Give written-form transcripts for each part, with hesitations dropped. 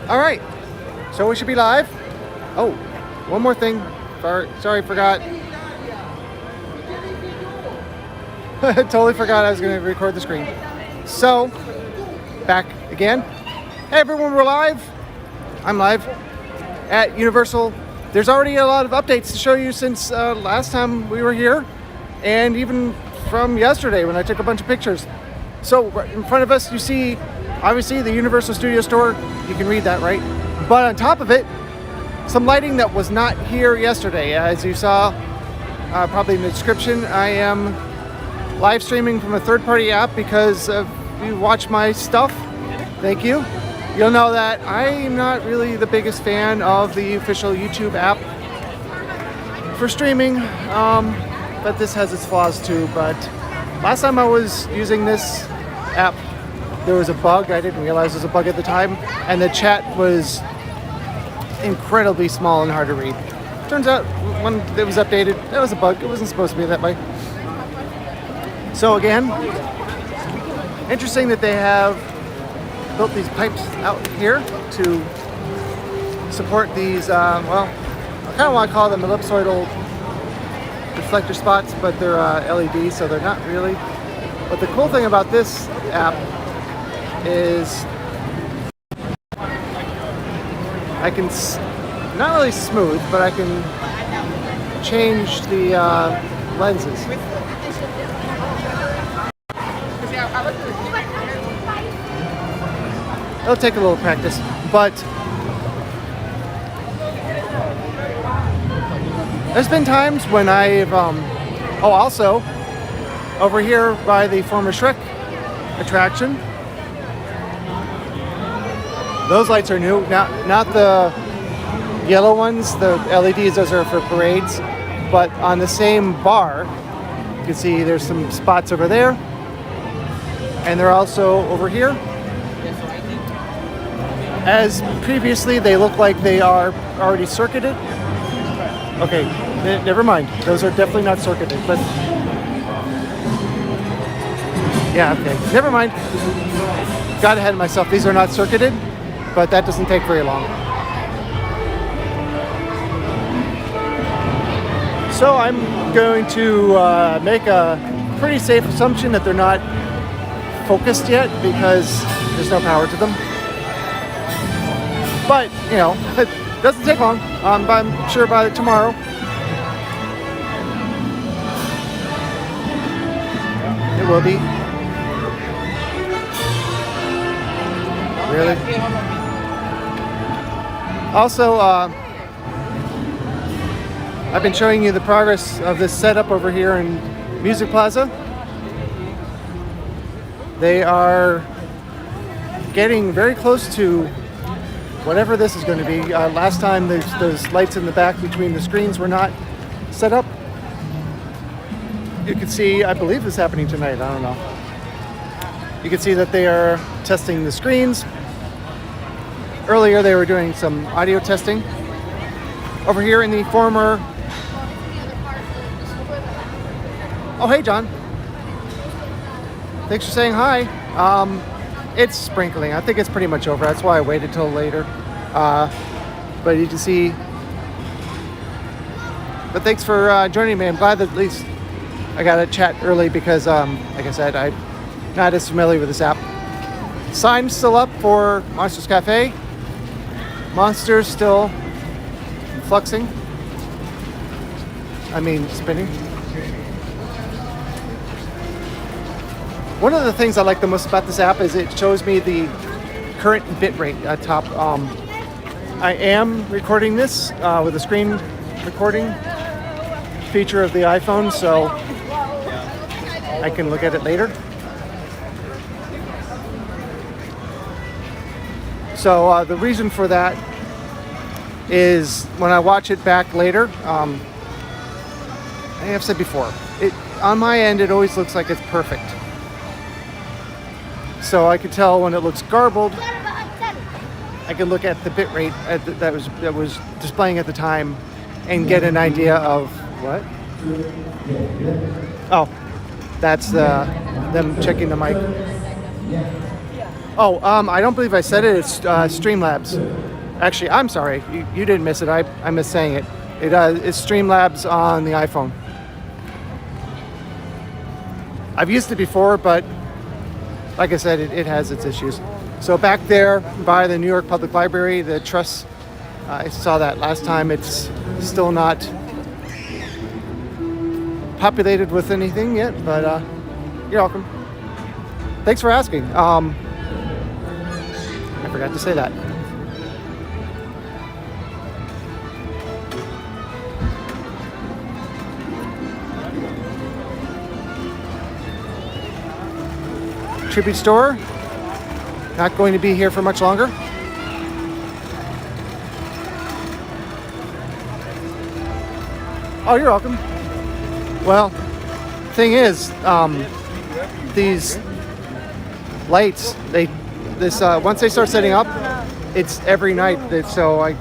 All right, so we should be live. Oh, one more thing. Sorry, forgot. Totally forgot I was going to record the screen. So, back again. Hey everyone, we're live. I'm live at Universal. There's already a lot of updates to show you since last time we were here, and even from yesterday when I took a bunch of pictures. So right in front of us, you see, obviously, the Universal Studio Store. You can read that, right? But on top of it, some lighting that was not here yesterday. As you saw, probably in the description, I am live streaming from a third-party app because if you watch my stuff, thank you. You'll know that I'm not really the biggest fan of the official YouTube app for streaming, but this has its flaws too. But last time I was using this app, there was a bug. I didn't realize there was a bug at the time, and the chat was incredibly small and hard to read. Turns out when it was updated, that was a bug. It wasn't supposed to be that way. So again, interesting that they have built these pipes out here to support these, well, I kind of want to call them ellipsoidal reflector spots, but they're LEDs, so they're not really. But the cool thing about this app is I can not really smooth, but I can change the lenses. It'll take a little practice, but there's been times when I've also over here by the former Shrek attraction. Those lights are new, not the yellow ones, the LEDs, those are for parades, but on the same bar, you can see there's some spots over there, and they're also over here. As previously, they look like they are already circuited. Okay, never mind, those are definitely not circuited, but yeah, okay, never mind. Got ahead of myself, these are not circuited, but that doesn't take very long. So I'm going to make a pretty safe assumption that they're not focused yet because there's no power to them. But, you know, it doesn't take long. I'm sure by tomorrow. It will be. Really? Also, I've been showing you the progress of this setup over here in Music Plaza. They are getting very close to whatever this is going to be. Last time those lights in the back between the screens were not set up. You can see, I believe this is happening tonight, I don't know. You can see that they are testing the screens. Earlier they were doing some audio testing. Over here in the former... Oh, hey John. Thanks for saying hi. It's sprinkling. I think it's pretty much over. That's why I waited till later. But you can see. But thanks for joining me. I'm glad that at least I got to chat early because, like I said, I'm not as familiar with this app. Sign's still up for Monsters Cafe. Monsters still fluxing. I mean, spinning. One of the things I like the most about this app is it shows me the current bit rate at top. I am recording this with a screen recording feature of the iPhone, so I can look at it later. So the reason for that is when I watch it back later, I have said before, on my end it always looks like it's perfect. So I can tell when it looks garbled. I can look at the bit rate that was displaying at the time and get an idea of what? Oh, that's them checking the mic. Oh, I don't believe I said it. It's Streamlabs. Actually, I'm sorry. You didn't miss it. I missed saying it. It's Streamlabs on the iPhone. I've used it before, but like I said, it has its issues. So back there by the New York Public Library, the truss, I saw that last time. It's still not populated with anything yet, but you're welcome. Thanks for asking. I forgot to say that. Tribute store, not going to be here for much longer. Oh, you're welcome. Well, thing is, these lights, once they start setting up, it's every night. So I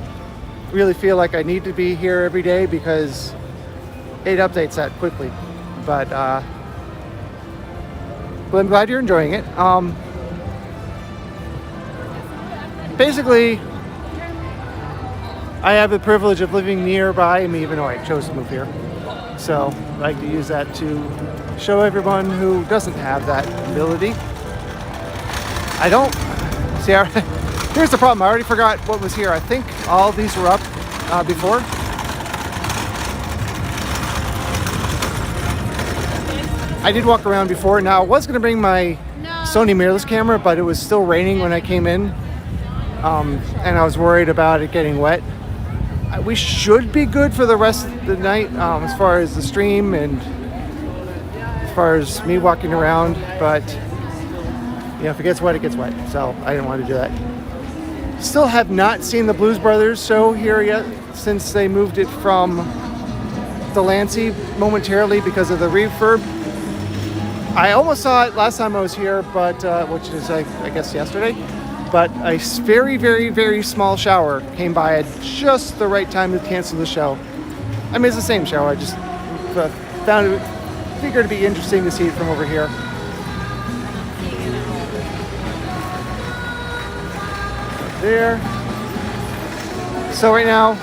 really feel like I need to be here every day because it updates that quickly. But I'm glad you're enjoying it. Basically, I have the privilege of living nearby me, even though I chose to move here. So I like to use that to show everyone who doesn't have that ability. I don't. See, here's the problem. I already forgot what was here. I think all these were up before. I did walk around before. Now, I was going to bring my Sony mirrorless camera, but it was still raining when I came in. And I was worried about it getting wet. We should be good for the rest of the night as far as the stream and as far as me walking around. But, you know, if it gets wet, it gets wet. So I didn't want to do that. Still have not seen the Blues Brothers show here yet since they moved it from Delancey momentarily because of the refurb. I almost saw it last time I was here, but which is I guess yesterday. But a very, very, very small shower came by at just the right time to cancel the show. I mean, it's the same show. I just figured it'd be interesting to see it from over here. There. So right now,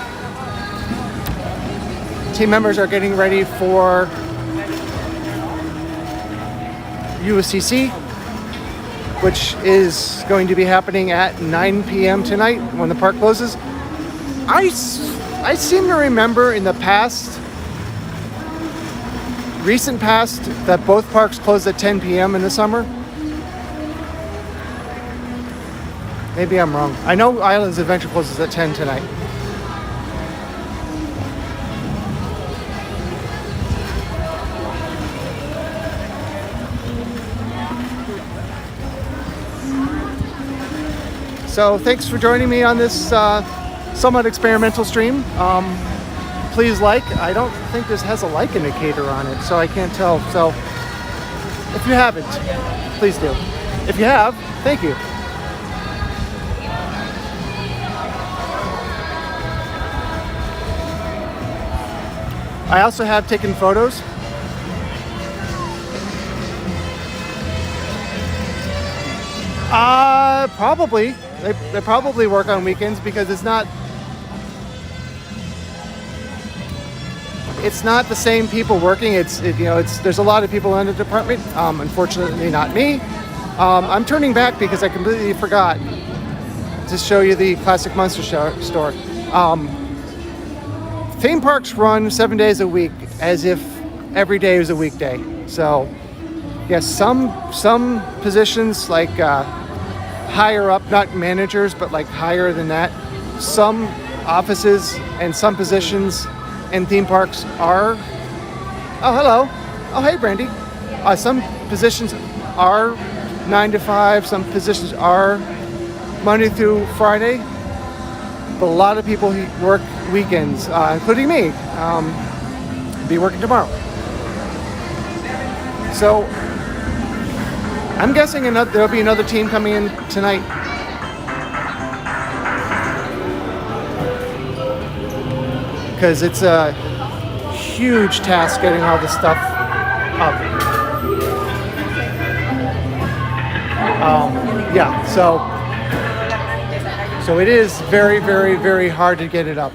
team members are getting ready for USCC, which is going to be happening at 9 p.m. tonight when the park closes. I seem to remember in the recent past, that both parks close at 10 p.m. in the summer. Maybe I'm wrong. I know Islands Adventure closes at 10 tonight. So thanks for joining me on this somewhat experimental stream. Please like. I don't think this has a like indicator on it, so I can't tell. So if you haven't, please do. If you have, thank you. I also have taken photos. Probably. They probably work on weekends because it's not the same people working. There's a lot of people in the department. Unfortunately, not me. I'm turning back because I completely forgot to show you the Classic Monster store. Theme parks run 7 days a week as if every day was a weekday. So, yes, some positions like higher up, not managers, but like higher than that. Some offices and some positions in theme parks are. Oh, hello. Oh, hey, Brandy. Some positions are 9 to 5. Some positions are Monday through Friday. But a lot of people work weekends, including me. Be working tomorrow. So I'm guessing there'll be another team coming in tonight. Because it's a huge task getting all this stuff up. Yeah, so it is very, very, very hard to get it up.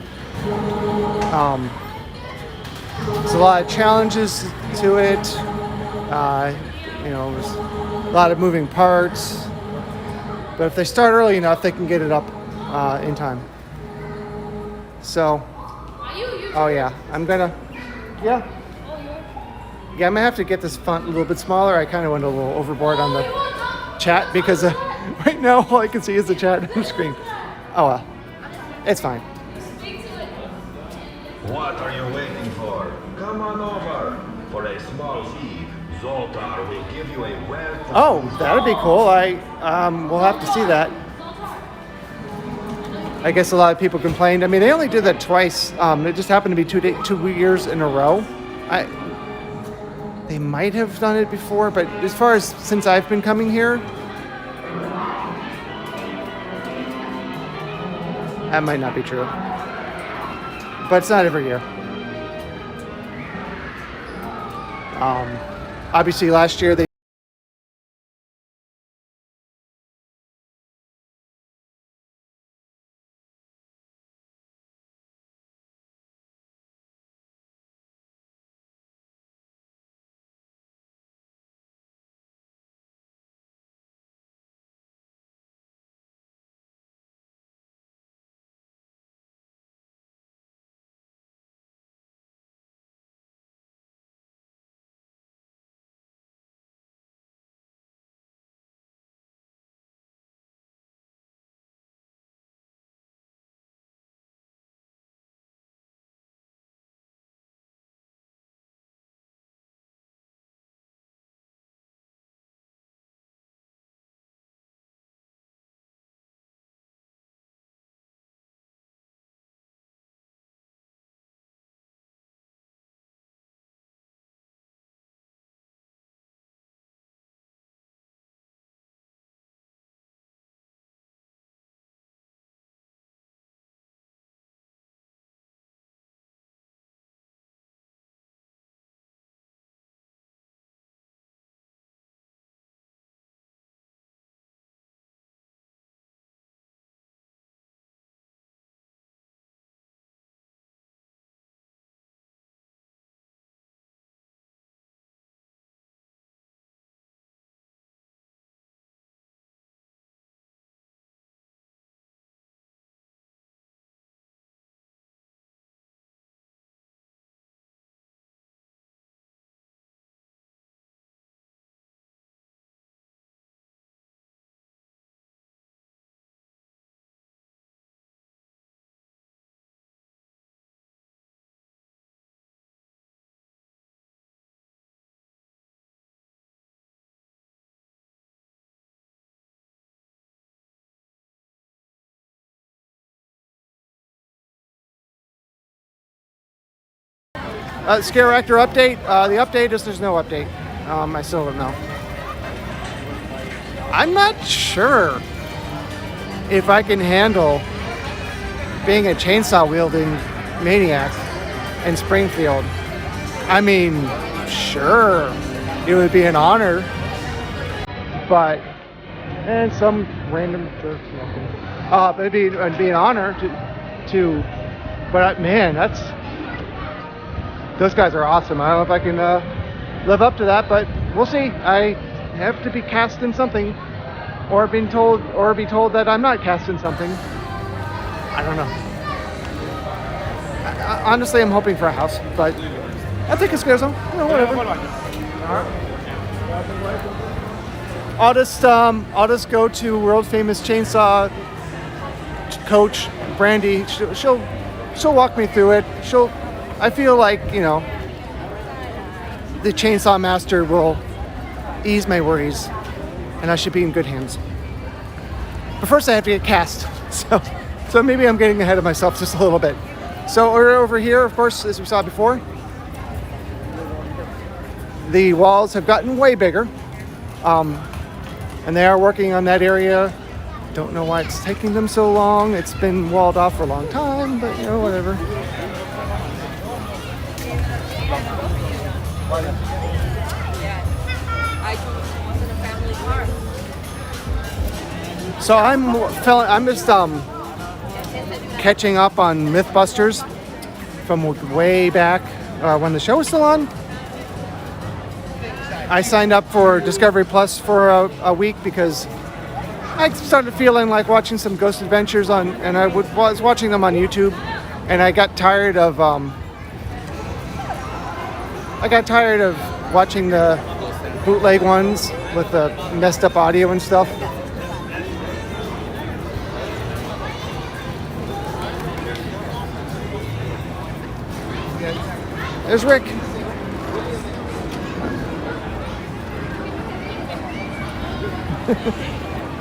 There's a lot of challenges to it. There's a lot of moving parts. But if they start early enough, they can get it up in time. So, oh yeah, I'm gonna have to get this font a little bit smaller. I kind of went a little overboard on the chat because right now all I can see is the chat screen. Oh well, it's fine. What are you waiting for? Come on over. For a small fee, Zoltar will give you a welcome. Oh, that'd be cool. We'll have to see that. I guess a lot of people complained. I mean, they only did that twice. It just happened to be 2 years in a row. They might have done it before, but as far as since I've been coming here, that might not be true. But it's not every year. Obviously, last year they Scare Actor update. The update is there's no update. I still don't know. I'm not sure if I can handle being a chainsaw wielding maniac in Springfield. I mean, sure, it would be an honor, but and some random jerk. It'd be an honor to. But man, those guys are awesome. I don't know if I can live up to that, but we'll see. I have to be cast in something, or be told that I'm not cast in something. I don't know. Honestly, I'm hoping for a house, but I think it's good. So, whatever. I'll just go to world famous chainsaw coach Brandy. She'll walk me through it. I feel like, the chainsaw master will ease my worries, and I should be in good hands. But first I have to get cast, so maybe I'm getting ahead of myself just a little bit. So over here, of course, as we saw before, the walls have gotten way bigger, and they are working on that area. Don't know why it's taking them so long. It's been walled off for a long time, but whatever. So I'm just catching up on Mythbusters from way back when the show was still on. I signed up for Discovery Plus for a week because I started feeling like watching some Ghost Adventures and I was watching them on YouTube, and I got tired of watching the bootleg ones with the messed up audio and stuff. There's Rick.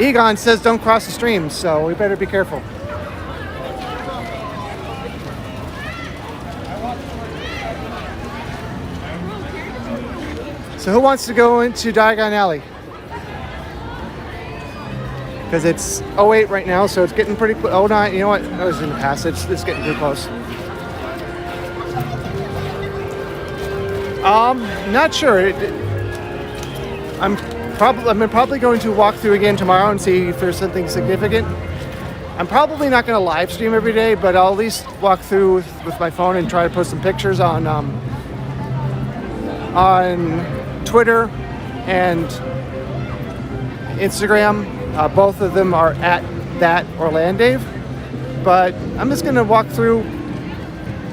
Egon says don't cross the streams, so we better be careful. So who wants to go into Diagon Alley? Because it's 08 right now, so it's getting pretty close. Oh, no, you know what? I was in the past. It's getting too close. Not sure. I'm probably going to walk through again tomorrow and see if there's something significant. I'm probably not going to live stream every day, but I'll at least walk through with my phone and try to post some pictures on Twitter and Instagram. Both of them are at that Orlandave. But I'm just going to walk through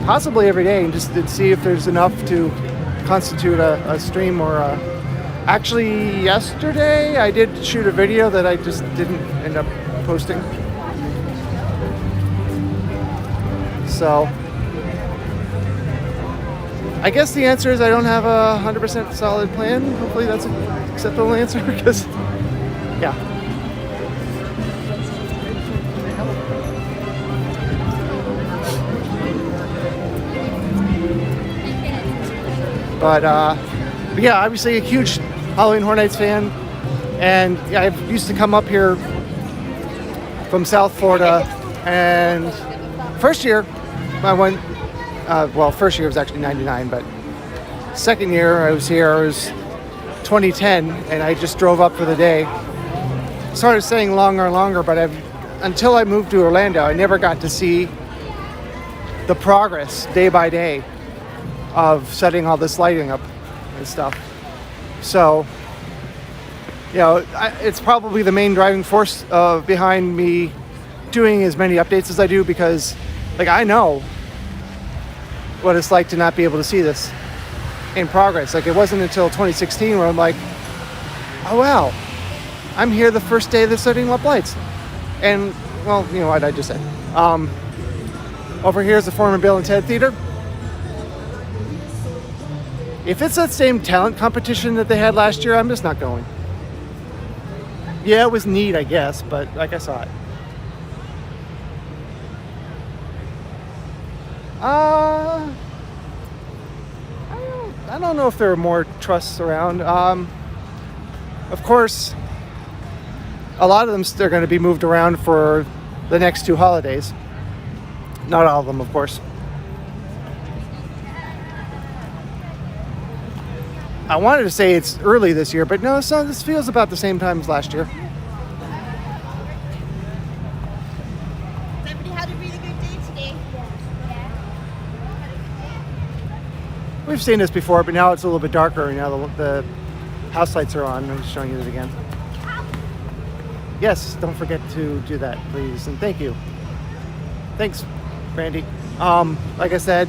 possibly every day and just to see if there's enough to constitute a stream or actually yesterday I did shoot a video that I just didn't end up posting. So I guess the answer is I don't have a 100% solid plan. Hopefully that's an acceptable answer because yeah. But yeah, obviously a huge Halloween Horror Nights fan, and yeah, I used to come up here from South Florida, and first year I went, first year was actually 99, but second year I was here, it was 2010, and I just drove up for the day. Started staying longer and longer, but until I moved to Orlando, I never got to see the progress day by day of setting all this lighting up and stuff. So, you know, it's probably the main driving force behind me doing as many updates as I do, because like I know what it's like to not be able to see this in progress. Like it wasn't until 2016 where I'm like, oh wow, I'm here the first day they're setting up lights. And well, you know what I just said. Over here is the former Bill and Ted Theater. If it's that same talent competition that they had last year, I'm just not going. Yeah, it was neat, I guess, but like I saw it. I don't know if there are more trusts around. Of course, a lot of them are going to be moved around for the next two holidays. Not all of them, of course. I wanted to say it's early this year, but no, so this feels about the same time as last year. Everybody had a really good day today. We've seen this before, but now it's a little bit darker, and now the house lights are on. I'm just showing you it again. Yes, don't forget to do that, please, and thank you. Thanks, Brandy. Like I said,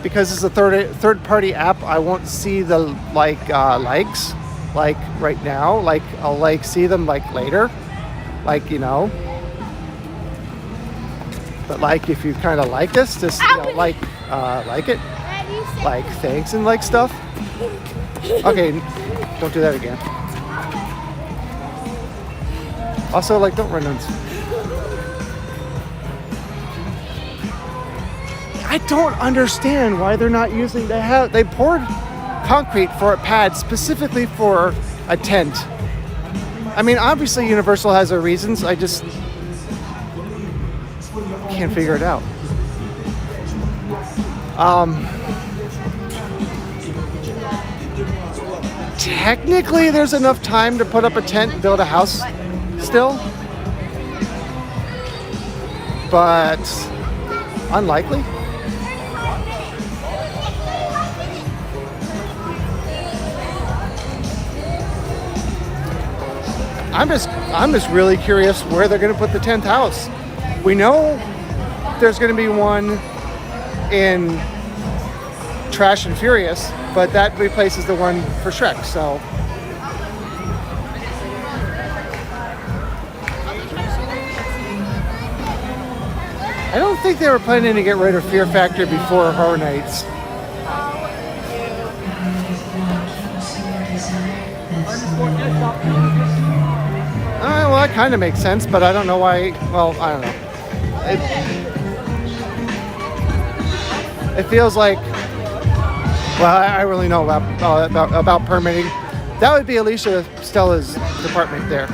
because it's a third-party app, I won't see the likes like right now. Like I'll see them like later, like you know. But like if you kind of like us, just you know, like it, like thanks and like stuff. Okay, don't do that again. Also, like don't run into. I don't understand why they're not using. They poured concrete for a pad specifically for a tent. I mean, obviously Universal has their reasons. I just can't figure it out. Technically, there's enough time to put up a tent and build a house still, but unlikely. I'm just really curious where they're going to put the 10th house. We know there's going to be one in Trash and Furious, but that replaces the one for Shrek, so. I don't think they were planning to get rid of Fear Factor before Horror Nights. Well, that kind of makes sense, but I don't know why. Well, I don't know. It feels like. Well, I really know about permitting. That would be Alicia Stella's department there.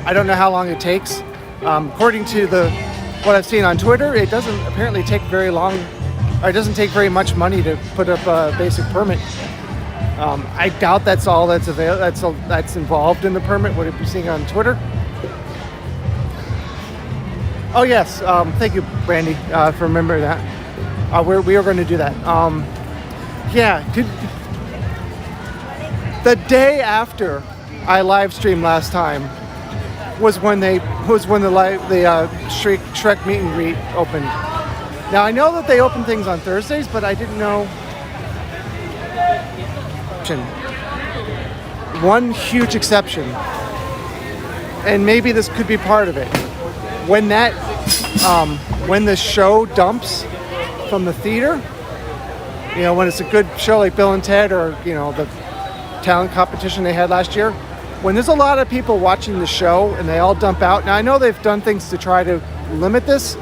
I don't know how long it takes. According to what I've seen on Twitter, it doesn't apparently take very long, or it doesn't take very much money to put up a basic permit. I doubt that's all that's that's involved in the permit. What you're seeing on Twitter. Oh yes, thank you, Brandy, for remembering that. We are going to do that. Yeah, the day after I live streamed last time was when the Shrek meet and greet opened. Now I know that they open things on Thursdays, but I didn't know. One huge exception, and maybe this could be part of it. When the show dumps from the theater, when it's a good show like Bill and Ted, or the talent competition they had last year, when there's a lot of people watching the show and they all dump out. Now I know they've done things to try to limit this,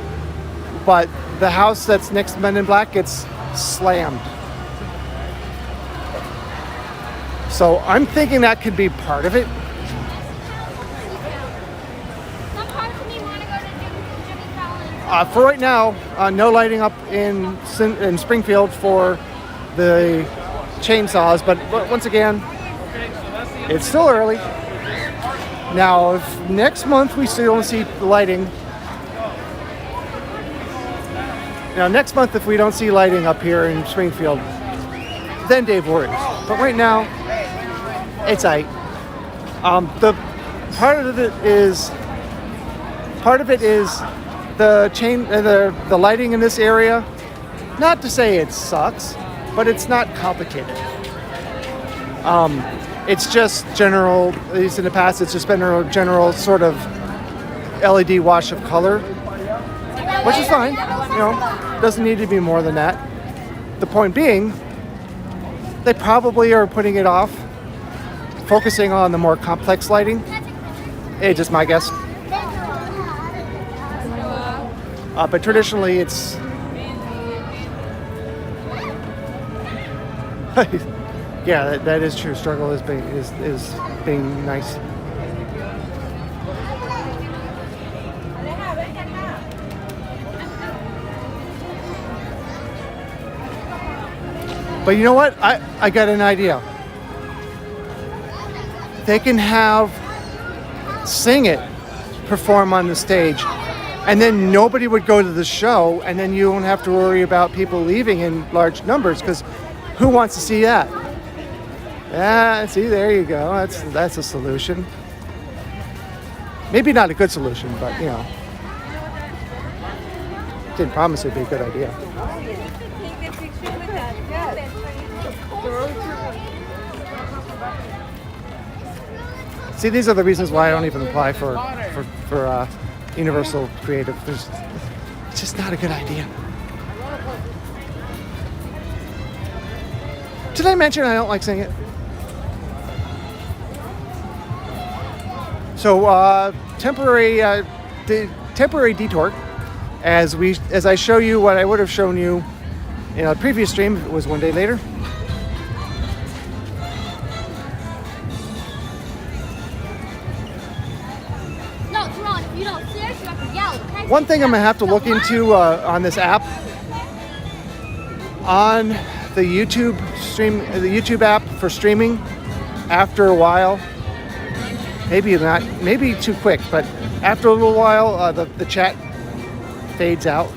but the house that's next to Men in Black gets slammed. So I'm thinking that could be part of it. Some parts of me want to go to Jimmy Fallon. For right now, no lighting up in Springfield for the chainsaws, but once again, it's still early. Now, if next month we still don't see the lighting, next month if we don't see lighting up here in Springfield, then Dave worries. But right now, it's aight. The part of it is the lighting in this area. Not to say it sucks, but it's not complicated. It's just general. At least in the past, it's just been a general sort of LED wash of color, which is fine. Doesn't need to be more than that. The point being, they probably are putting it off, focusing on the more complex lighting. It's just my guess. But traditionally, it's yeah, that is true. Struggle is being nice. But you know what? I got an idea. They can have Sing It perform on the stage, and then nobody would go to the show, and then you won't have to worry about people leaving in large numbers, because who wants to see that? Yeah, see, there you go. That's a solution. Maybe not a good solution, but didn't promise it'd be a good idea. See, these are the reasons why I don't even apply for Universal Creative. It's just not a good idea. Did I mention I don't like Sing It? So temporary detour, as I show you what I would have shown you in a previous stream if it was one day later. No, Teron, if you don't seriously, you have to yell, okay? One thing I'm gonna have to look into on this app, on the YouTube app for streaming, after a while, Maybe not, maybe too quick, but after a little while, the chat fades out.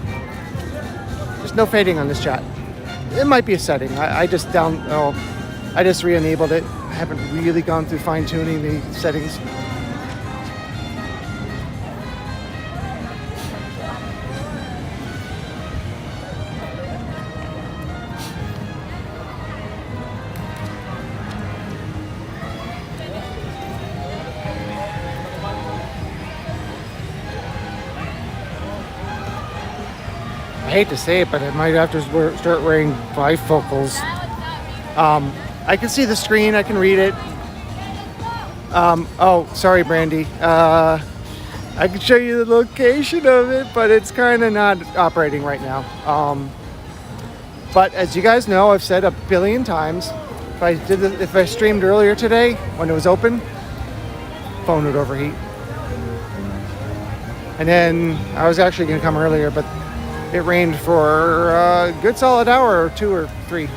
There's no fading on this chat. It might be a setting. I just I just re-enabled it. I haven't really gone through fine-tuning the settings. I hate to say it, but I might have to start wearing bifocals. I can see the screen, I can read it. Oh, sorry, Brandy. I can show you the location of it, but it's kind of not operating right now. But as you guys know, I've said a billion times, if I streamed earlier today when it was open, phone would overheat. And then I was actually going to come earlier, but it rained for a good solid hour or 2 or 3.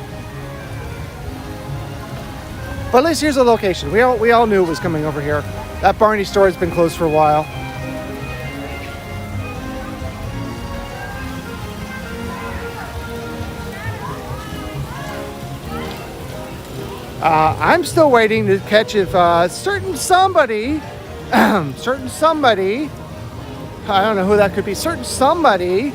But at least here's the location. We all knew it was coming over here. That Barney store has been closed for a while. I'm still waiting to catch if certain somebody, I don't know who that could be, certain somebody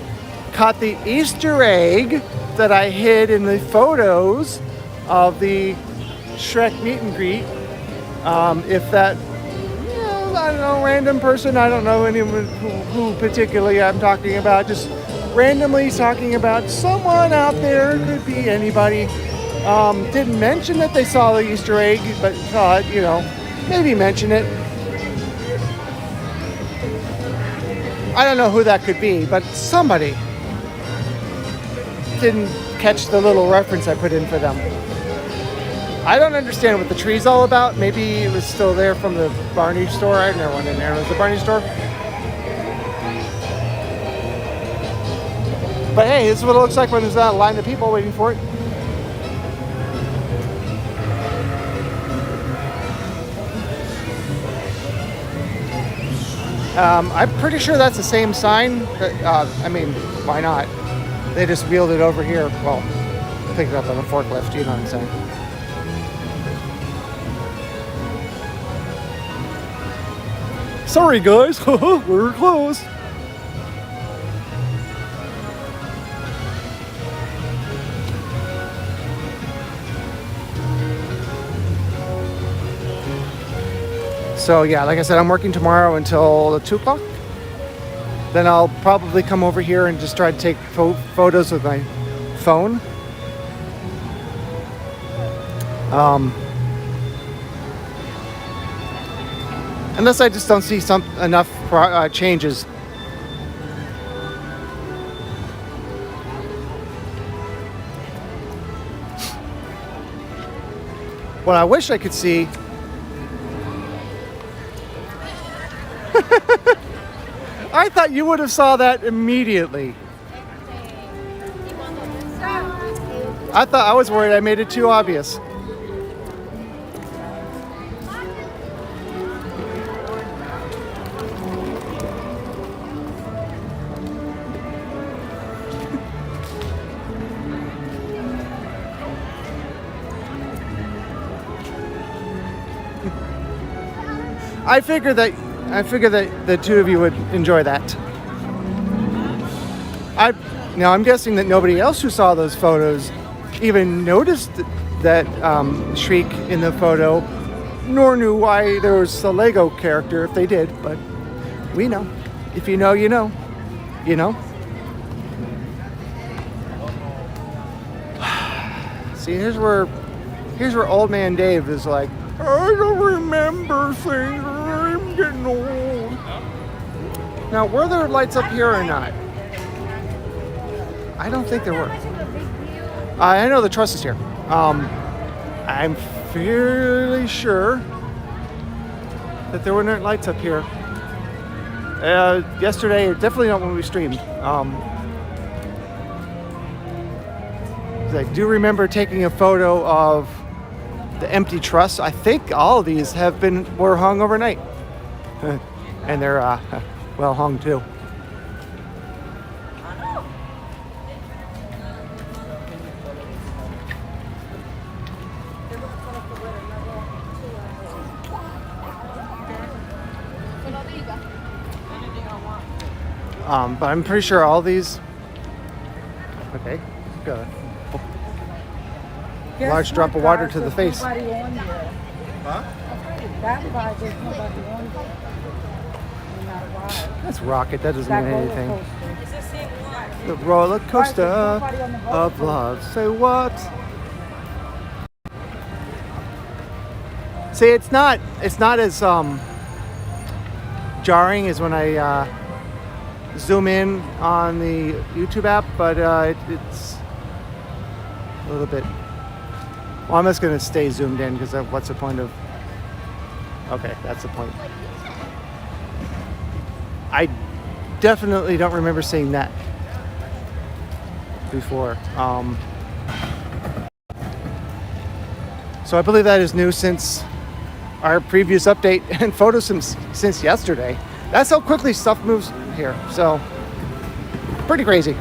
caught the Easter egg that I hid in the photos of the Shrek meet and greet. If that, I don't know, random person, I don't know anyone who particularly I'm talking about, just randomly talking about someone out there, could be anybody. Didn't mention that they saw the Easter egg, but thought, maybe mention it. I don't know who that could be, but somebody didn't catch the little reference I put in for them. I don't understand what the tree's all about. Maybe it was still there from the Barney store. I never went in there. It was the Barney store. But hey, this is what it looks like when there's a line of people waiting for it. I'm pretty sure that's the same sign. I mean, why not? They just wheeled it over here. Well, picked it up on a forklift, you know what I'm saying. Sorry guys, we're closed. So yeah, like I said, I'm working tomorrow until 2 o'clock. Then I'll probably come over here and just try to take photos with my phone. Unless I just don't see enough changes. What I wish I could see. I thought you would have saw that immediately. I was worried I made it too obvious. I figured that the two of you would enjoy that. Now I'm guessing that nobody else who saw those photos even noticed that Shriek in the photo, nor knew why there was a Lego character if they did, but we know. If you know, you know. You know? See, here's where old man Dave is like, I don't remember things. I'm getting old. Now, were there lights up here or not? I don't think there were. I know the truss is here. I'm fairly sure that there weren't lights up here. Yesterday, definitely not when we streamed. I do remember taking a photo of the empty truss. I think all of these were hung overnight. And they're well hung too. But I'm pretty sure all these. Okay, got a large drop of water to the face. Huh? That ride, there's nobody on there. Not ride. That's rocket. That doesn't That mean roller anything. coaster. The roller coaster There's nobody on the roller of coaster. love. Say what? See, it's not as jarring as when I zoom in on the YouTube app, but it's a little bit. Well, I'm just gonna stay zoomed in because what's the point of? Okay, that's the point. I definitely don't remember seeing that before. So I believe that is new since our previous update and photos since yesterday. That's how quickly stuff moves here. So pretty crazy.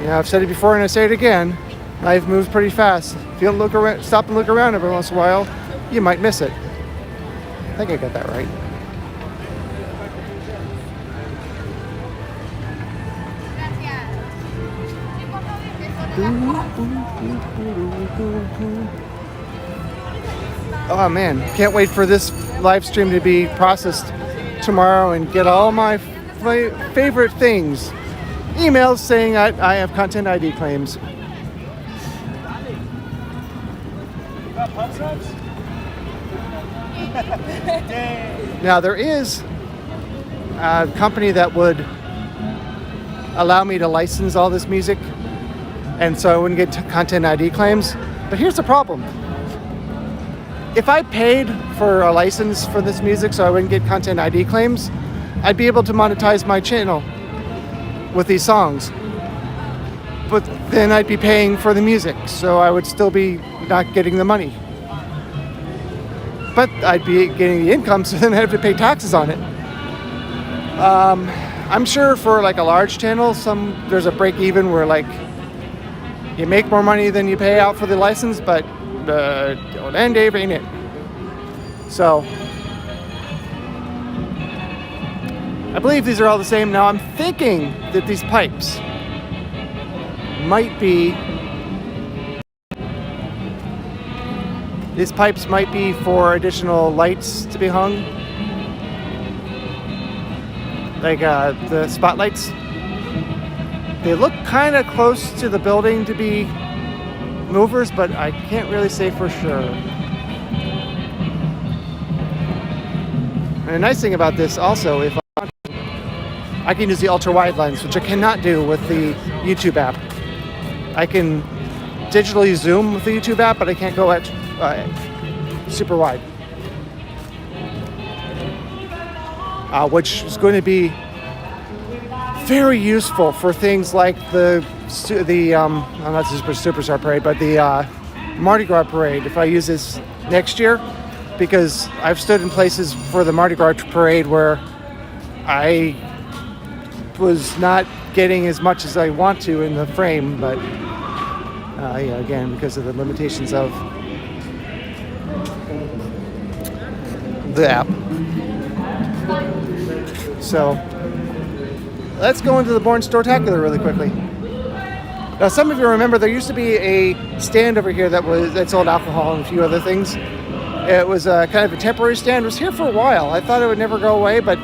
Yeah, I've said it before and I say it again. Life moves pretty fast. If you don't look around, stop and look around every once in a while, you might miss it. I think I got that right. Oh man, can't wait for this live stream to be processed tomorrow and get all my favorite things. Emails saying I have content ID claims. Now there is a company that would allow me to license all this music, and so I wouldn't get content ID claims. But here's the problem. If I paid for a license for this music so I wouldn't get content ID claims, I'd be able to monetize my channel with these songs. But then I'd be paying for the music, so I would still be not getting the money. But I'd be getting the income, so then I'd have to pay taxes on it. I'm sure for like a large channel, there's a break even where like you make more money than you pay out for the license, but and Dave ain't it. So I believe these are all the same. Now I'm thinking that these pipes might be for additional lights to be hung, like the spotlights. They look kind of close to the building to be movers, but I can't really say for sure. And the nice thing about this also, if I can use the ultra wide lens, which I cannot do with the YouTube app. I can digitally zoom with the YouTube app, but I can't go at super wide, which is going to be very useful for things like the not the Superstar Parade, but the Mardi Gras Parade. If I use this next year, because I've stood in places for the Mardi Gras Parade where I was not getting as much as I want to in the frame, but again, because of the limitations of the app. So let's go into the Born Storetacular really quickly. Now, some of you remember there used to be a stand over here that sold alcohol and a few other things. It was kind of a temporary stand. It was here for a while. I thought it would never go away, but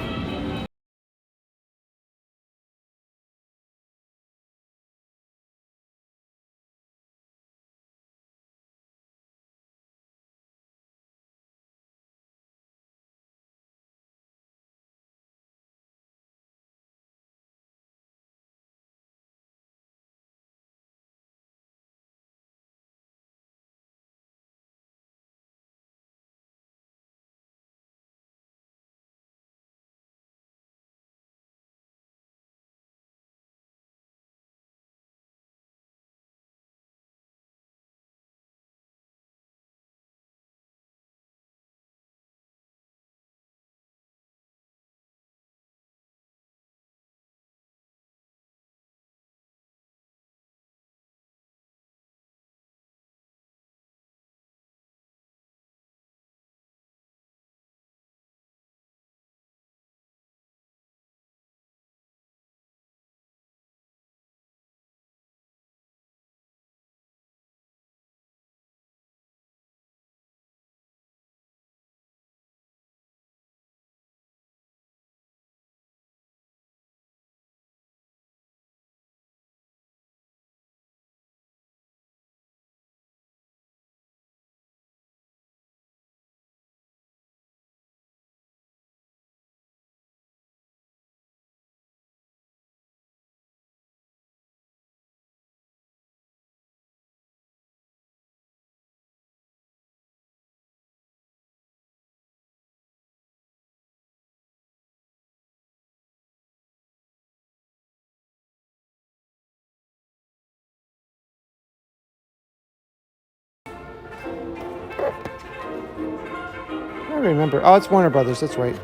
I remember. Oh, it's Warner Brothers. That's right.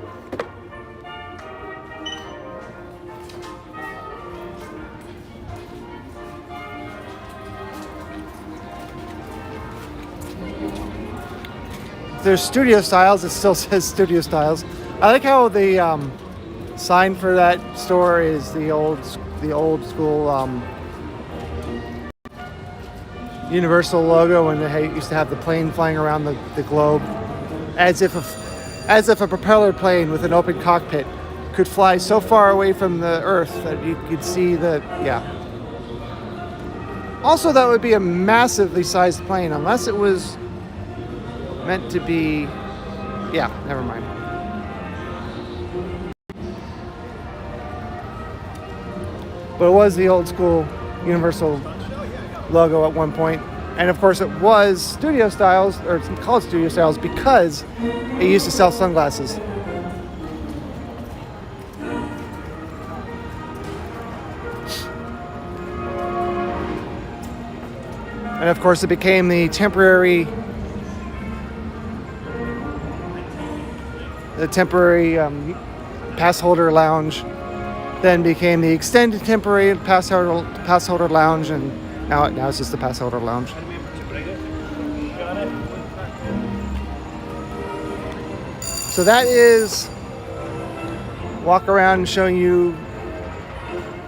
There's Studio Styles. It still says Studio Styles. I like how the sign for that store is the old school Universal logo, and they used to have the plane flying around the globe, as if a propeller plane with an open cockpit could fly so far away from the Earth that you could see Also, that would be a massively sized plane, unless it was meant to be. Yeah, never mind. But it was the old school Universal logo at one point. And of course it was Studio Styles, or it's called Studio Styles because it used to sell sunglasses. And of course it became the temporary pass holder lounge, then became the extended temporary pass holder lounge, and now it's just the pass holder lounge. So that is walk around showing you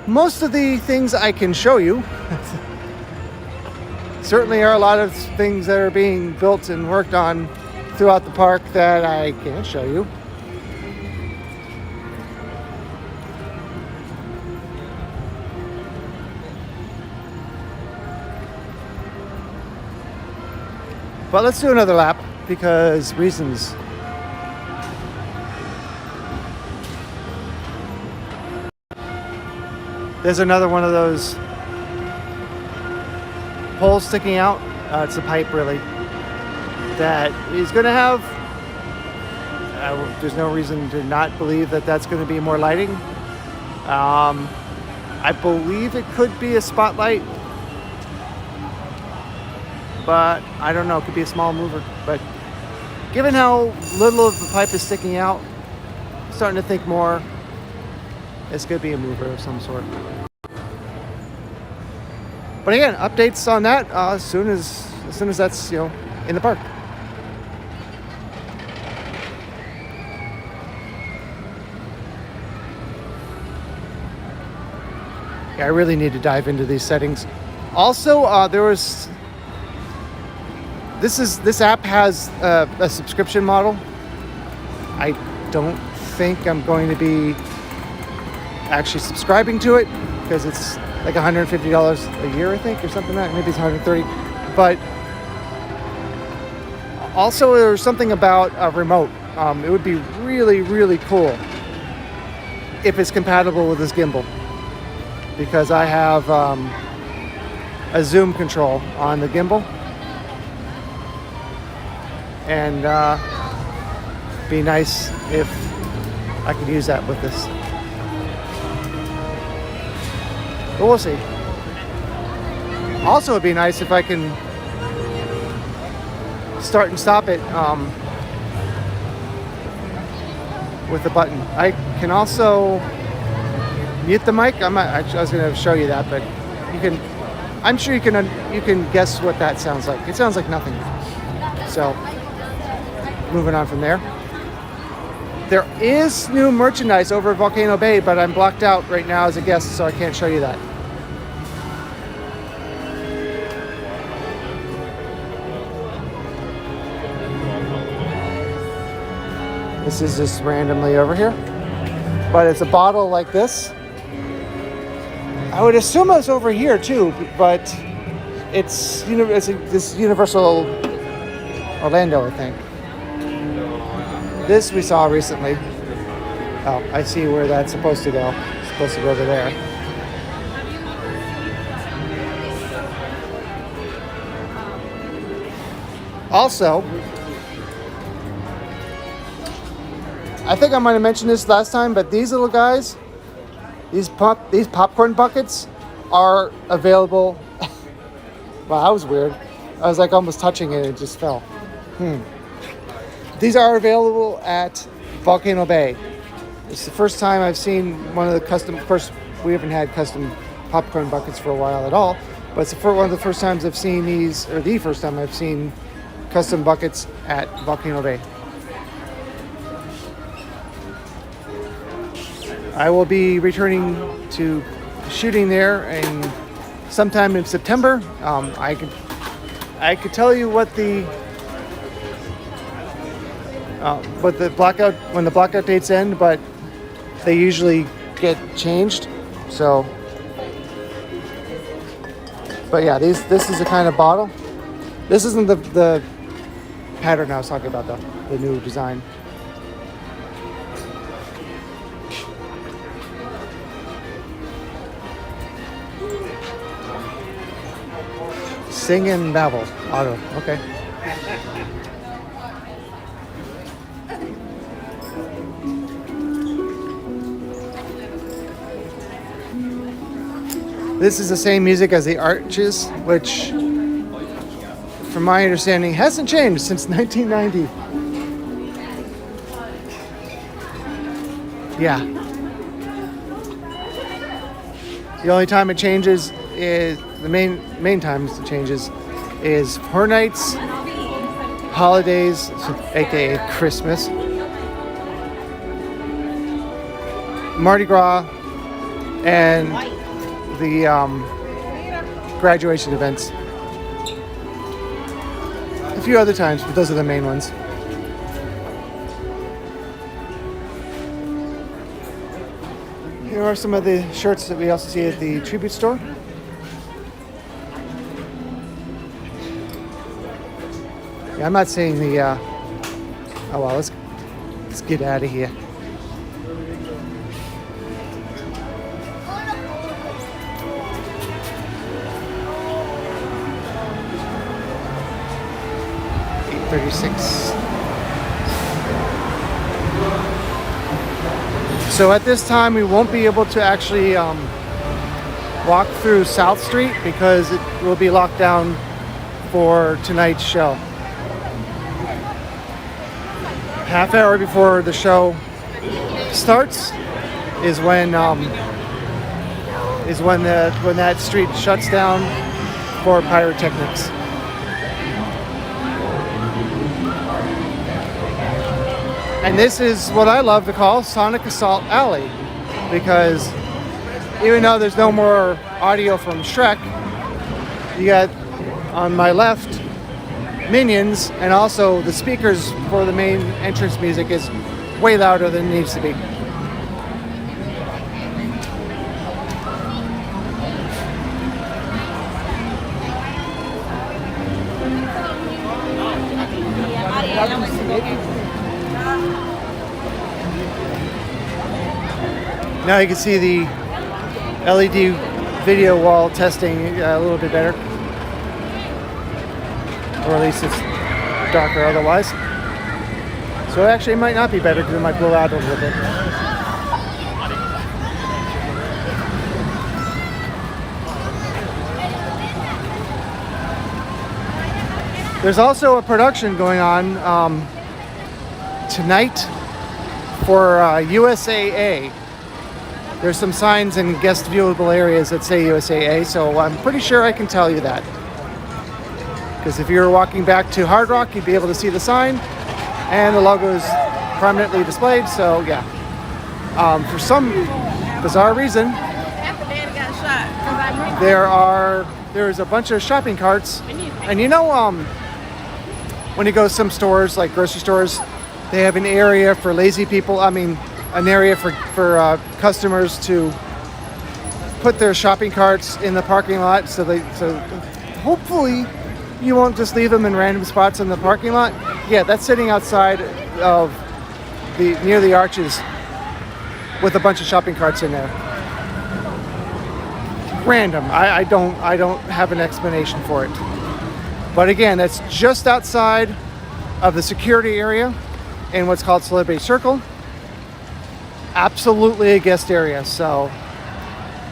most of the things I can show you. Certainly are a lot of things that are being built and worked on throughout the park that I can't show you. But let's do another lap because reasons. There's another one of those poles sticking out. It's a pipe, really, that is going to have. There's no reason to not believe that that's going to be more lighting. I believe it could be a spotlight, but I don't know. It could be a small mover. But given how little of the pipe is sticking out, I'm starting to think more this could be a mover of some sort. But again, updates on that as soon as that's in the park. Yeah, I really need to dive into these settings. Also, this app has a subscription model. I don't think I'm going to be actually subscribing to it because it's like $150 a year, I think, or something like that. Maybe it's $130. But also, there's something about a remote. It would be really, really cool if it's compatible with this gimbal, because I have a zoom control on the gimbal, and be nice if I could use that with this. But we'll see. Also, it'd be nice if I can start and stop it with the button. I can also mute the mic. I was going to show you that, but you can. I'm sure you can guess what that sounds like. It sounds like nothing. So, moving on from there. There is new merchandise over at Volcano Bay, but I'm blocked out right now as a guest, so I can't show you that. This is just randomly over here, but it's a bottle like this. I would assume it's over here too, but it's this Universal Orlando, I think. This we saw recently. Oh, I see where that's supposed to go. It's supposed to go over there. Also, I think I might have mentioned this last time, but these little guys, these popcorn buckets are available. Wow, that was weird. I was like almost touching it and it just fell. these are available at Volcano Bay. It's the first time I've seen one of the custom. Of course, we haven't had custom popcorn buckets for a while at all, but it's one of the first times I've seen these, or the first time I've seen custom buckets at Volcano Bay. I will be returning to shooting there in sometime in September. I could tell you what the blackout, when the blackout dates end, but they usually get changed. So, but yeah, this is the kind of bottle. This isn't the pattern I was talking about, though. The new design. Sing and babble. Auto. Okay. This is the same music as the Arches, which, from my understanding, hasn't changed since 1990. Yeah. The only time it changes is the main times it changes is horror nights, holidays, aka Christmas, Mardi Gras, and the graduation events. A few other times, but those are the main ones. Here are some of the shirts that we also see at the tribute store. Yeah, I'm not saying the. Oh well, let's get out of here. So at this time we won't be able to actually walk through South Street because it will be locked down for tonight's show. Half hour before the show starts is when that street shuts down for pyrotechnics. And this is what I love to call Sonic Assault Alley, because even though there's no more audio from Shrek, you got on my left Minions, and also the speakers for the main entrance music is way louder than it needs to be. Now you can see the LED video wall testing a little bit better. Or at least it's darker otherwise. So actually it might not be better because it might blow out a little bit. There's also a production going on tonight for USAA. There's some signs in guest viewable areas that say USAA, so I'm pretty sure I can tell you that. Because if you were walking back to Hard Rock, you'd be able to see the sign, and the logo is prominently displayed, so yeah. For some bizarre reason, there's a bunch of shopping carts, and you know, when you go to some stores, like grocery stores, they have an area for lazy people, an area for customers to put their shopping carts in the parking lot, so hopefully you won't just leave them in random spots in the parking lot. Yeah, that's sitting outside of near the Arches with a bunch of shopping carts in there. Random. I don't have an explanation for it. But again, that's just outside of the security area in what's called Celebrity Circle. Absolutely a guest area, so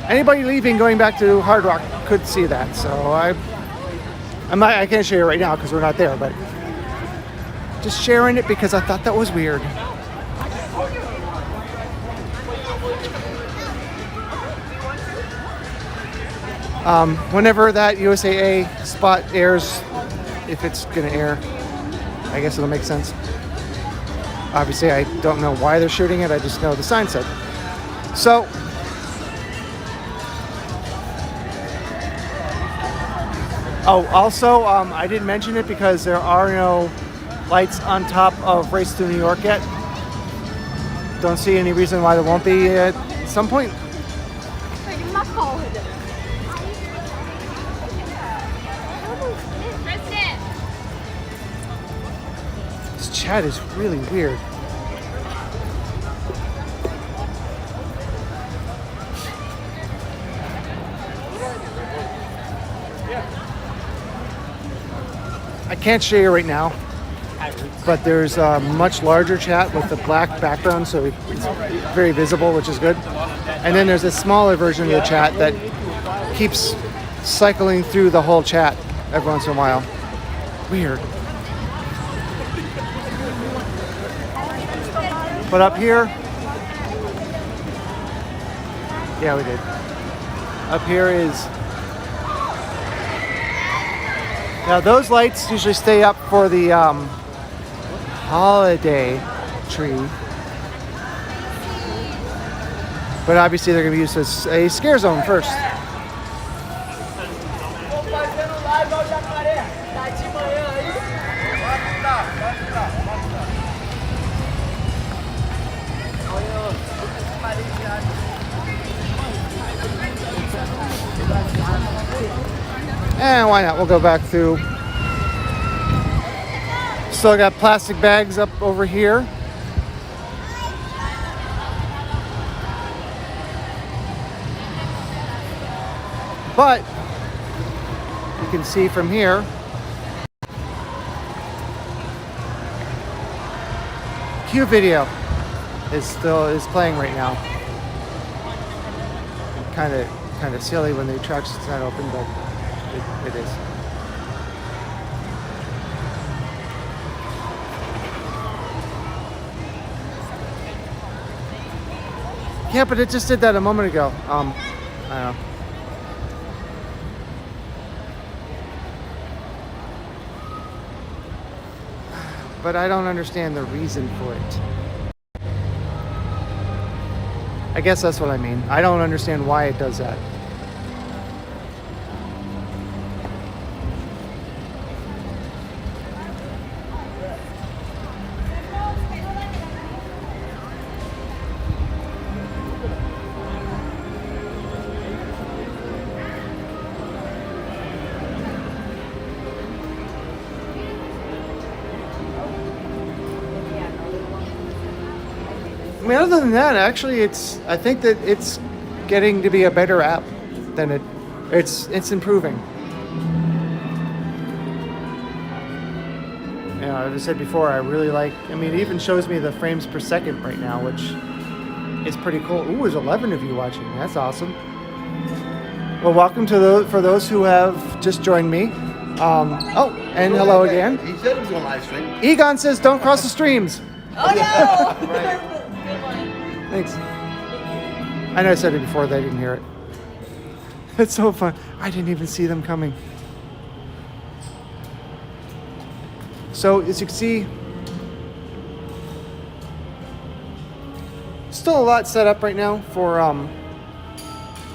anybody leaving going back to Hard Rock could see that. So I can't show you right now because we're not there, but Just sharing it because I thought that was weird. Whenever that USAA spot airs, if it's gonna air, I guess it'll make sense. Obviously, I don't know why they're shooting it. I just know the sign said. So, oh, also, I didn't mention it because there are no lights on top of Race to New York yet. Don't see any reason why there won't be at some point. This chat is really weird. I can't show you right now, but there's a much larger chat with the black background, so it's very visible, which is good. And then there's a smaller version of the chat that keeps cycling through the whole chat every once in a while. Weird. But up here, yeah, we did. Up here is, now those lights usually stay up for the holiday tree. But obviously they're going to be used as a scare zone first. And why not? We'll go back through. Still got plastic bags up over here. But you can see from here, Q video is playing right now. Kind of silly when the attraction's not open, but it is. Yeah, but it just did that a moment ago. I don't know. But I don't understand the reason for it. I guess that's what I mean. I don't understand why it does that. I mean, other than that, actually, I think that it's getting to be a better app than it's improving. You know, as I said before, I really like, I mean, it even shows me the frames per second right now, which is pretty cool. Ooh, there's 11 of you watching. That's awesome. Well, welcome to for those who have just joined me. And hello again. He said he was going to live stream. Egon says, don't cross the streams. Oh no! Right. Thanks. I know I said it before, they didn't hear it. It's so fun. I didn't even see them coming. So as you can see, still a lot set up right now for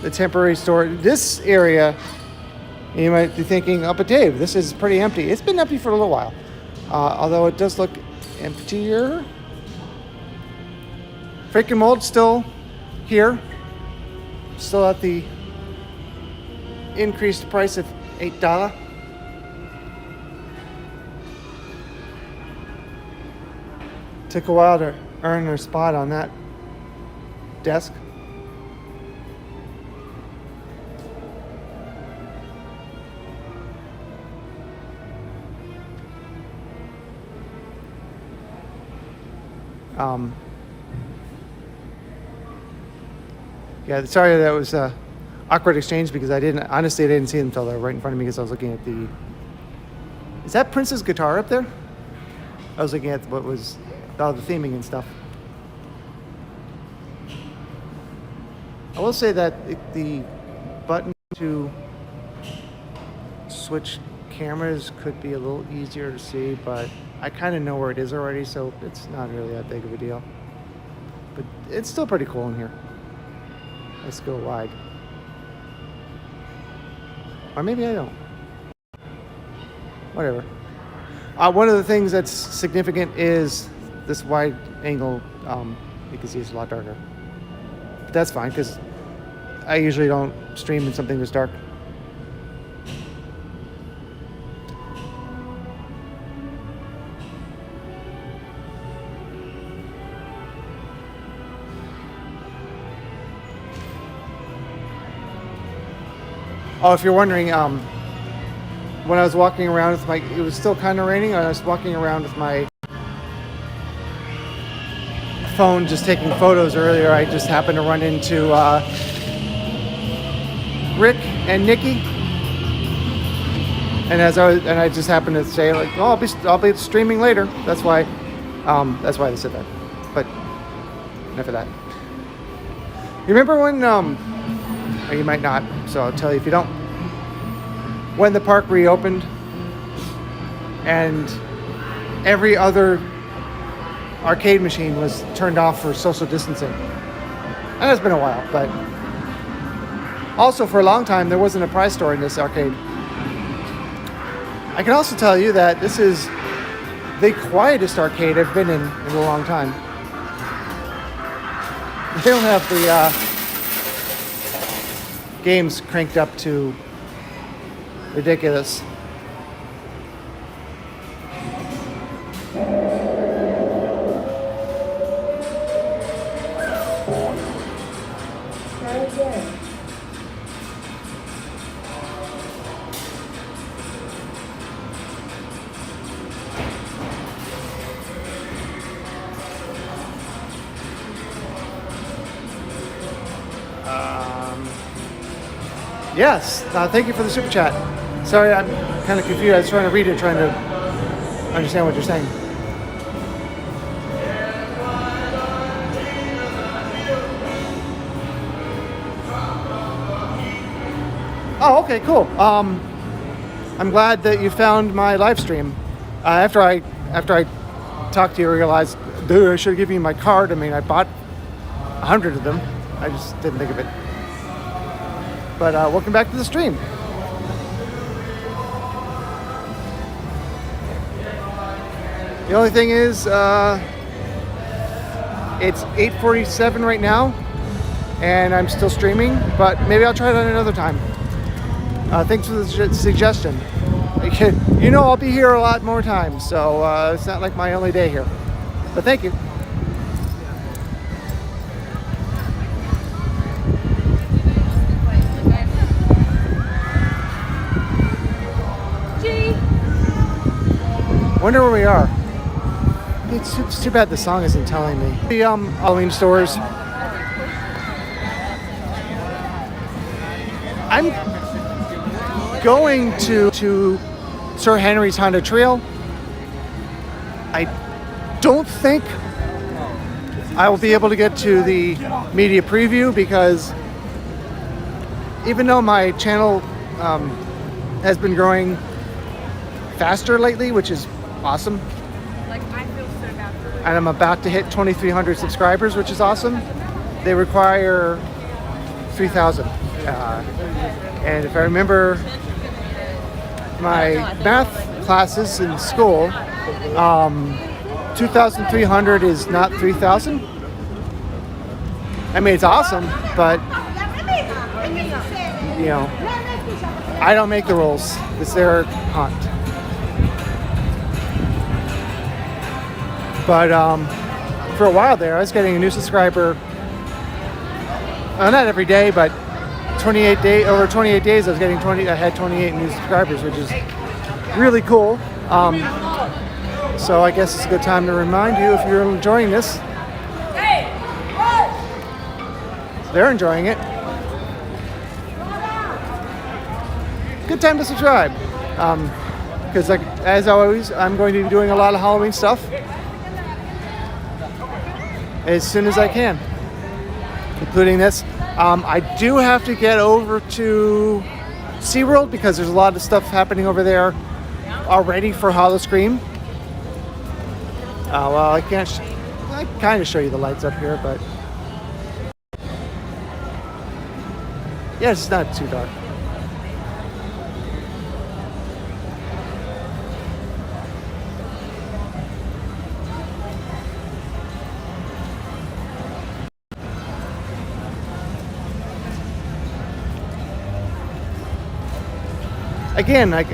the temporary store. This area, you might be thinking, oh, but Dave, this is pretty empty. It's been empty for a little while, although it does look emptier. Freaking Mold still here, still at the increased price of $8. Took a while to earn their spot on that desk. Yeah, sorry that was a awkward exchange because I didn't see them until they were right in front of me because I was looking at the. Is that Prince's guitar up there? I was looking at what was all the theming and stuff. I will say that the button to switch cameras could be a little easier to see, but I kind of know where it is already, so it's not really that big of a deal. But it's still pretty cool in here. Let's go wide. Or maybe I don't. Whatever. One of the things that's significant is this wide angle. You can see it's a lot darker. But that's fine, because I usually don't stream in something that's dark. Oh, if you're wondering, when I was walking around with it was still kind of raining, and I was walking around with my phone just taking photos earlier. I just happened to run into Rick and Nikki, and I just happened to say like, oh, I'll be streaming later. That's why they said that. But enough of that. You remember when or you might not, so I'll tell you if you don't. When the park reopened and every other arcade machine was turned off for social distancing. And it's been a while, but also for a long time there wasn't a prize store in this arcade. I can also tell you that this is the quietest arcade I've been in a long time. They don't have the games cranked up to ridiculous. Yes, thank you for the super chat. Sorry, I'm kind of confused. I was trying to read it, trying to understand what you're saying. Oh, okay, cool. I'm glad that you found my live stream. After I talked to you, I realized, dude, I should give you my card. I mean, I bought 100 of them. I just didn't think of it. But welcome back to the stream. The only thing is, it's 8:47 right now, and I'm still streaming, but maybe I'll try it another time. Thanks for the suggestion. You know I'll be here a lot more times, so it's not like my only day here. But thank you. Wonder where we are. It's too bad the song isn't telling me. The Halloween stores. I'm going to Sir Henry's Honda Trail. I don't think I will be able to get to the media preview because even though my channel has been growing faster lately, which is awesome. And I'm about to hit 2,300 subscribers, which is awesome. They require 3,000. And if I remember my math classes in school, 2,300 is not 3,000. I mean, it's awesome, but you know, I don't make the rules. It's their hunt. But for a while there, I was getting a new subscriber. Not every day, but over 28 days, I had 28 new subscribers, which is really cool. So I guess it's a good time to remind you if you're enjoying this. They're enjoying it. Good time to subscribe. because like as always, I'm going to be doing a lot of Halloween stuff as soon as I can, including this. I do have to get over to SeaWorld because there's a lot of stuff happening over there already for Howl-O-Scream. Well, I can't. I kind of show you the lights up here, but yeah, it's not too dark. Again, I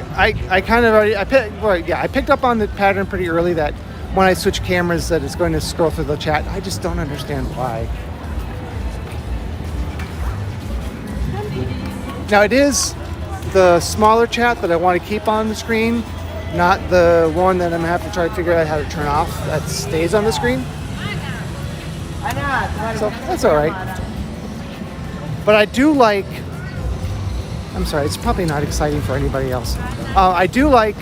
kind of already I picked up on the pattern pretty early that when I switch cameras that it's going to scroll through the chat. I just don't understand why. Now it is the smaller chat that I want to keep on the screen, not the one that I'm gonna have to try to figure out how to turn off that stays on the screen. So that's all right. But I do like. I'm sorry, it's probably not exciting for anybody else. I do like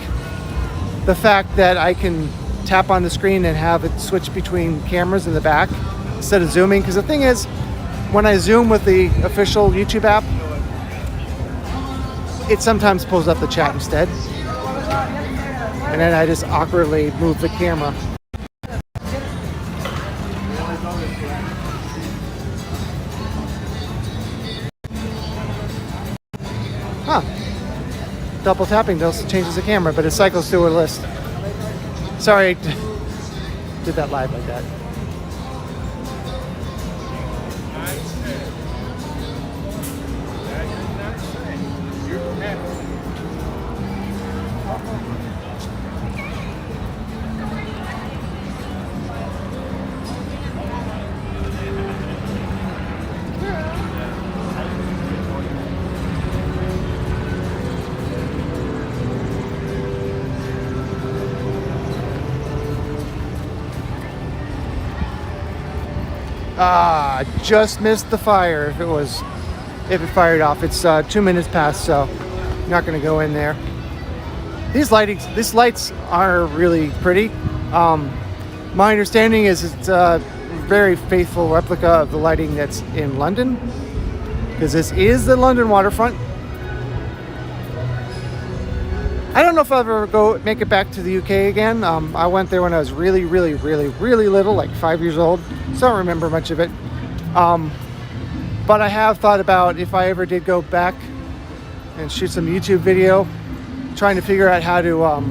the fact that I can tap on the screen and have it switch between cameras in the back instead of zooming. Because the thing is, when I zoom with the official YouTube app, it sometimes pulls up the chat instead. And then I just awkwardly move the camera. Huh. Double tapping also changes the camera, but it cycles through a list. Sorry, I did that live like that. Just missed the fire. If it fired off, it's 2 minutes past, so I'm not going to go in there. These lights are really pretty. My understanding is it's a very faithful replica of the lighting that's in London, because this is the London waterfront. I don't know if I'll ever make it back to the UK again. I went there when I was really little, like 5 years old, so I don't remember much of it. But I have thought about if I ever did go back and shoot some YouTube video, trying to figure out how to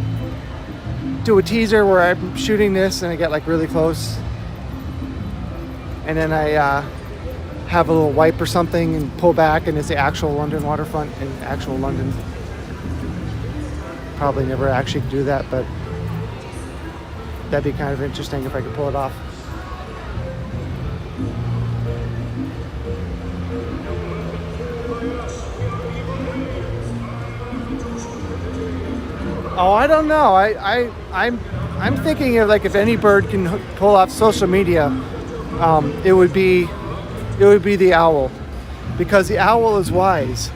do a teaser where I'm shooting this and I get like really close, and then I have a little wipe or something and pull back, and it's the actual London waterfront in actual London. Probably never actually do that, but that'd be kind of interesting if I could pull it off. Oh, I don't know. I'm thinking of like if any bird can pull off social media, it would be the owl, because the owl is wise.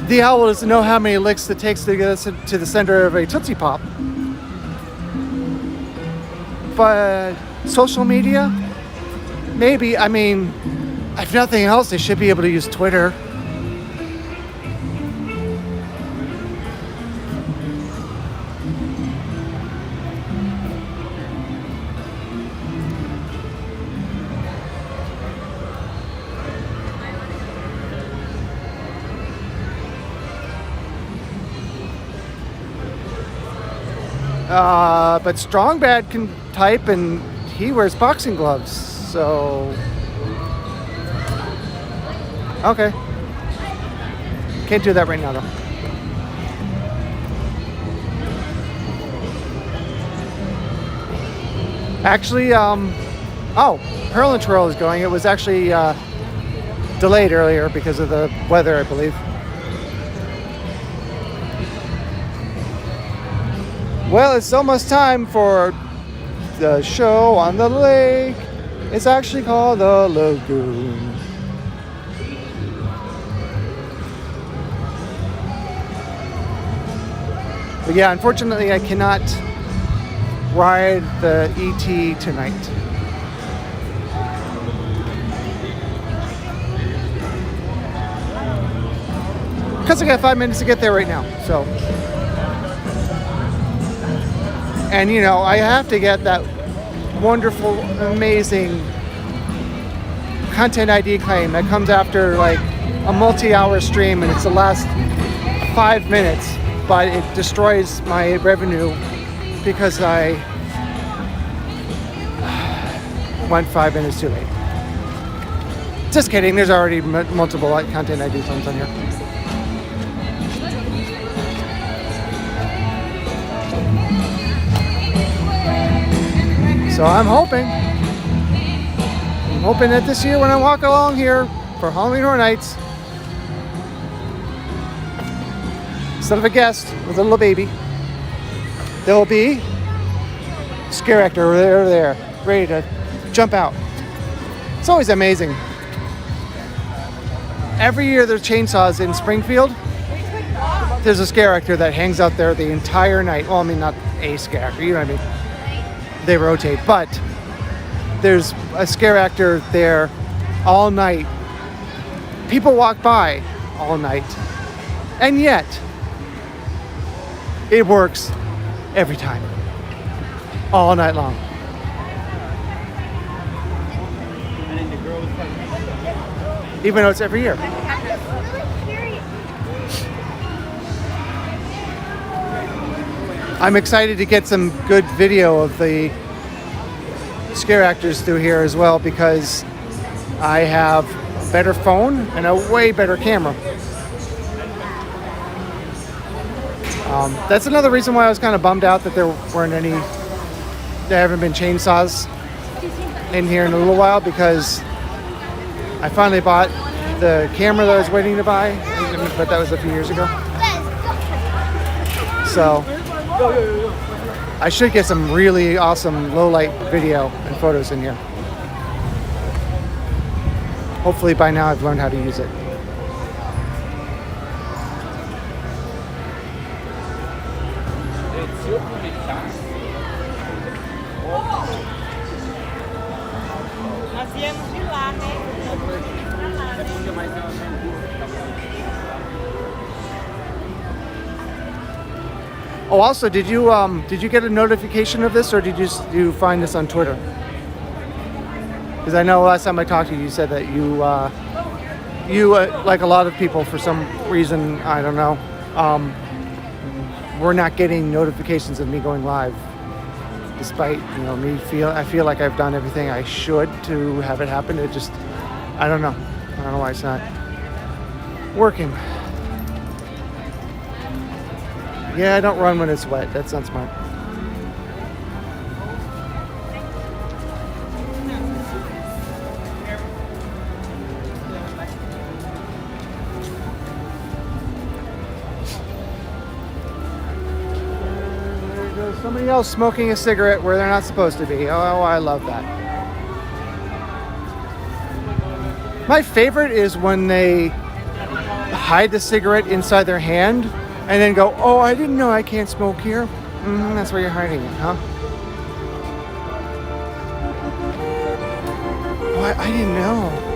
The owl doesn't know how many licks it takes to get us to the center of a Tootsie Pop. But social media, maybe. I mean, if nothing else, they should be able to use Twitter. But Strong Bad can type, and he wears boxing gloves, so okay. Can't do that right now though. Actually, Hurl and Twirl is going. It was actually delayed earlier because of the weather, I believe. Well, it's almost time for the show on the lake. It's actually called the Lagoon. But yeah, unfortunately, I cannot ride the ET tonight. Because I got 5 minutes to get there right now, so. And you know, I have to get that wonderful, amazing content ID claim that comes after like a multi-hour stream, and it's the last 5 minutes, but it destroys my revenue because I went 5 minutes too late. Just kidding, there's already multiple content ID claims on here. So I'm hoping that this year when I walk along here for Halloween Horror Nights, instead of a guest with a little baby, there will be a scare actor over there, ready to jump out. It's always amazing. Every year there's chainsaws in Springfield. There's a scare actor that hangs out there the entire night. Well, I mean, not a scare actor, you know what I mean? They rotate, but there's a scare actor there all night. People walk by all night, and yet it works every time, all night long. Even though it's every year. I'm just really curious. I'm excited to get some good video of the scare actors through here as well, because I have a better phone and a way better camera. That's another reason why I was kind of bummed out that there haven't been chainsaws in here in a little while, because I finally bought the camera that I was waiting to buy, but that was a few years ago. So I should get some really awesome low light video and photos in here. Hopefully by now I've learned how to use it. Nós viemos de lá, né? Oh, also, did you get a notification of this, or did you find this on Twitter? Because I know last time I talked to you, you said that you like a lot of people, for some reason, I don't know, we're not getting notifications of me going live, despite I feel like I've done everything I should to have it happen. It just, I don't know why it's not working. Yeah, I don't run when it's wet. That's not smart. There goes somebody else smoking a cigarette where they're not supposed to be. Oh, I love that. My favorite is when they hide the cigarette inside their hand and then go, oh, I didn't know I can't smoke here. That's where you're hiding it, huh? Oh, I didn't know.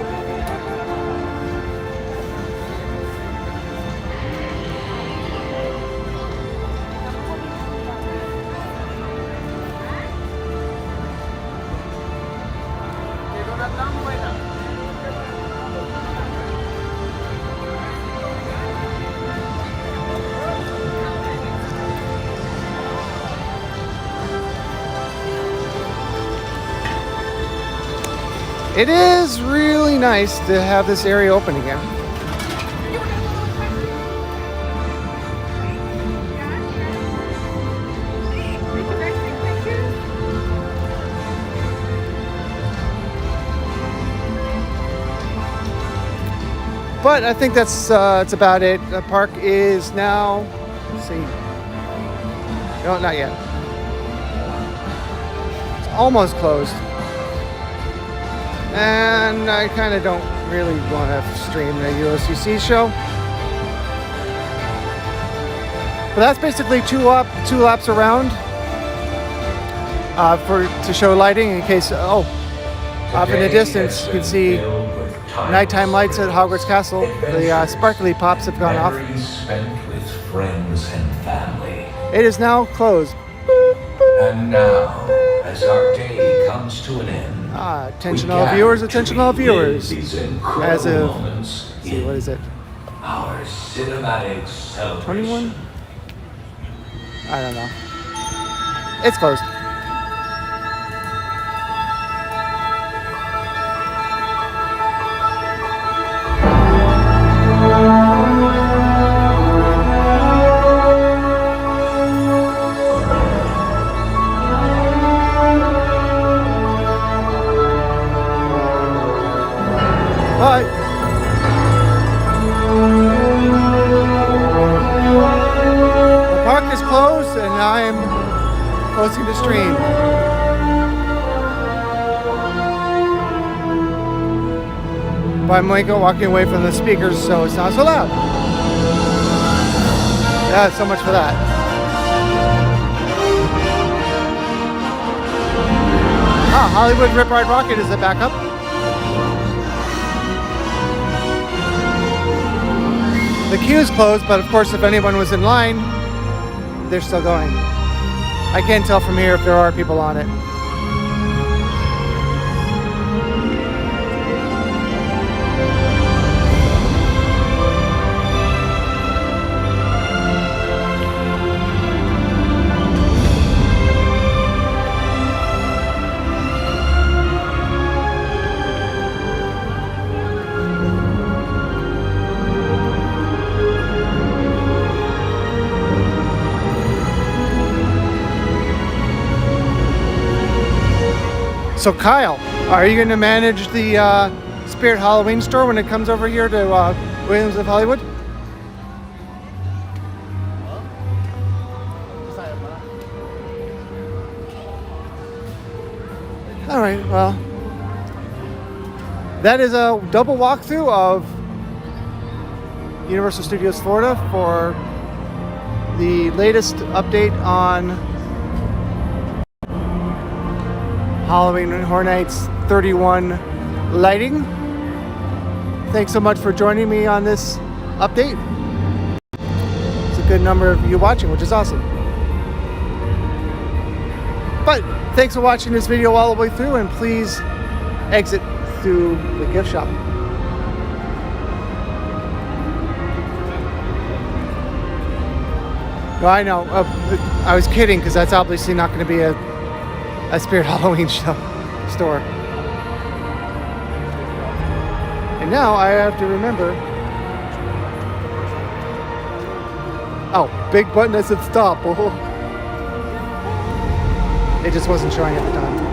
It is really nice to have this area open again. But I think that's about it. The park is now, let's see. No, not yet. It's almost closed. And I kind of don't really want to stream the USCC show. But that's basically two laps around to show lighting in case. Oh, off in the distance you can see nighttime lights at Hogwarts Castle. The sparkly pops have gone off. Spent with friends and family. It is now closed. And now, as our day comes to an end, Attention all viewers, attention all viewers. These As incredible of, moments let's see, what is it? our cinematic celebration. 21? I don't know. It's closed. Bye. The park is closed and I'm closing the stream. But I'm walking away from the speakers so it's not so loud. Yeah, so much for that. Hollywood Rip Ride Rocket is a backup. The queue is closed, but of course, if anyone was in line, they're still going. I can't tell from here if there are people on it. So Kyle, are you going to manage the Spirit Halloween store when it comes over here to Williams of Hollywood? All right, well, that is a double walkthrough of Universal Studios Florida for the latest update on Halloween Horror Nights 31 lighting. Thanks so much for joining me on this update. It's a good number of you watching, which is awesome. But thanks for watching this video all the way through, and please exit through the gift shop. Well, I know, I was kidding because that's obviously not going to be a Spirit Halloween store. And now I have to remember. Oh, big button that said stop. Oh. It just wasn't showing at the time.